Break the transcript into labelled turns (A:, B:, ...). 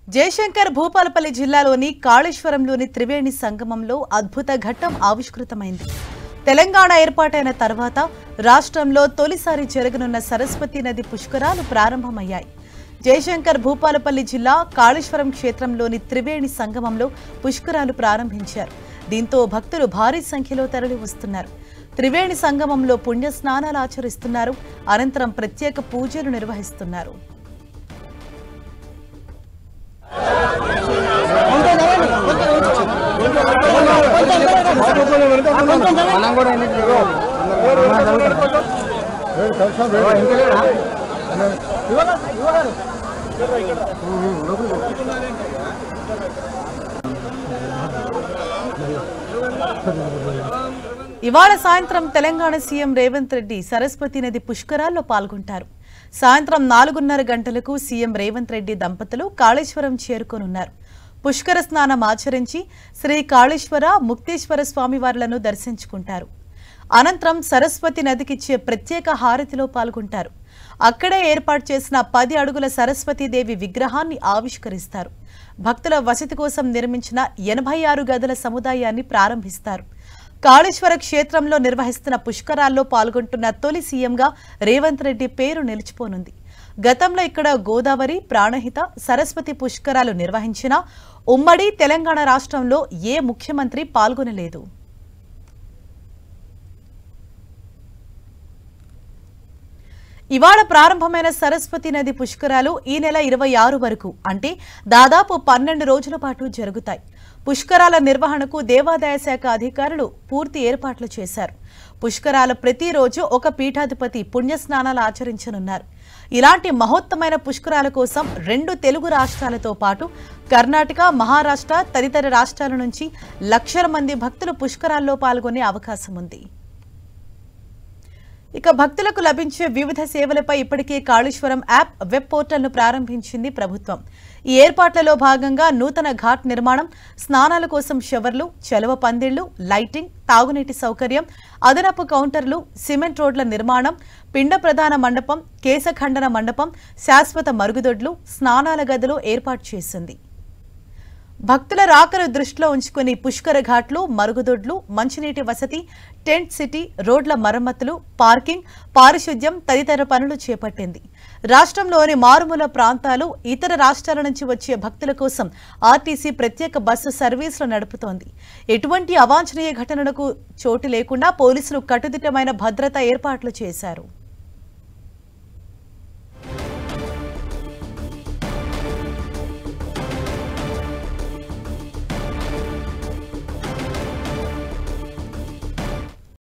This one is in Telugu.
A: జయశంకర్ భూపాలపల్లి జిల్లాలోని కాళేశ్వరంలోని త్రివేణి సంగమంలో అద్భుత ఘట్టం ఆవిష్కృతమైంది. తెలంగాణ ఏర్పాటైన తర్వాత రాష్ట్రంలో తొలిసారి జరగనున్న సరస్వతి నది పుష్కరాలు ప్రారంభమయ్యాయి. జయశంకర్ భూపాలపల్లి జిల్లా కాళేశ్వరం క్షేత్రంలోని త్రివేణి సంగమంలో పుష్కరాలు ప్రారంభించారు. దీంతో భక్తులు భారీ సంఖ్యలో తరలి వస్తున్నారు. త్రివేణి సంగమంలో పుణ్య స్నానాలు ఆచరిస్తున్నారు. అనంతరం ప్రత్యేక పూజలు నిర్వహిస్తున్నారు. ఇవాళ సాయంత్రం తెలంగాణ సీఎం రేవంత్ రెడ్డి సరస్వతి నది పుష్కరాల్లో పాల్గొంటారు. సాయంత్రం 4:30 గంటలకు సీఎం రేవంత్ రెడ్డి దంపతులు కాళేశ్వరం చేరుకోనున్నారు. పుష్కర స్నానం ఆచరించి శ్రీ కాళేశ్వర ముక్తేశ్వర స్వామివార్లను దర్శించుకుంటారు. అనంతరం సరస్వతి నదికిచ్చే ప్రత్యేక హారతిలో పాల్గొంటారు. అక్కడే ఏర్పాటు చేసిన 10 అడుగుల సరస్వతీదేవి విగ్రహాన్ని ఆవిష్కరిస్తారు. భక్తుల వసతి కోసం నిర్మించిన 86 గదుల సముదాయాన్ని ప్రారంభిస్తారు. కాళేశ్వర క్షేత్రంలో నిర్వహిస్తున్న పుష్కరాల్లో పాల్గొంటున్న తొలి సీఎంగా రేవంత్ రెడ్డి పేరు నిలిచిపోనుంది. గతంలో ఇక్కడ గోదావరి, ప్రాణహిత, సరస్వతి పుష్కరాలు నిర్వహించినా ఉమ్మడి తెలంగాణ రాష్ట్రంలో ఏ ముఖ్యమంత్రి పాల్గొనలేదు. ఇవాళ ప్రారంభమైన సరస్వతి నది పుష్కరాలు ఈ నెల 26 వరకు అంటే దాదాపు 12 రోజుల పాటు జరుగుతాయి. పుష్కరాల నిర్వహణకు దేవాదాయ శాఖ అధికారులు పూర్తి ఏర్పాట్లు చేశారు. పుష్కరాల ప్రతిరోజు ఒక పీఠాధిపతి పుణ్యస్నానాలు ఆచరించనున్నారు. ఇలాంటి మహోత్తమైన పుష్కరాల కోసం 2 తెలుగు రాష్ట్రాలతో పాటు కర్ణాటక, మహారాష్ట్ర తదితర రాష్ట్రాల నుంచి లక్షల మంది భక్తులు పుష్కరాల్లో పాల్గొనే అవకాశం ఉంది. ఇక భక్తులకు లభించే వివిధ సేవలపై ఇప్పటికే కాళేశ్వరం యాప్, వెబ్ పోర్టల్ను ప్రారంభించింది ప్రభుత్వం. ఈ ఏర్పాట్లలో భాగంగా నూతన ఘాట్ నిర్మాణం, స్నానాల కోసం షవర్లు, చలువ పందిళ్లు, లైటింగ్, తాగునీటి సౌకర్యం, అదనపు కౌంటర్లు, సిమెంట్ రోడ్ల నిర్మాణం, పిండ ప్రధాన మండపం, కేశఖండన మండపం, శాశ్వత మరుగుదొడ్లు, స్నానాల గదులు ఏర్పాటు చేసింది. భక్తుల రాకను దృష్టిలో ఉంచుకుని పుష్కర ఘాట్లు, మరుగుదొడ్లు, మంచినీటి వసతి, టెంట్ సిటీ, రోడ్ల మరమ్మతులు, పార్కింగ్, పారిశుద్ధ్యం తదితర పనులు చేపట్టింది. రాష్ట్రంలోని మారుమూల ప్రాంతాలు, ఇతర రాష్ట్రాల నుంచి వచ్చే భక్తుల కోసం ఆర్టీసీ ప్రత్యేక బస్సు సర్వీసులు నడుపుతోంది. ఎటువంటి అవాంఛనీయ ఘటనలకు చోటు లేకుండా పోలీసులు కట్టుదిట్టమైన భద్రతా ఏర్పాట్లు చేశారు.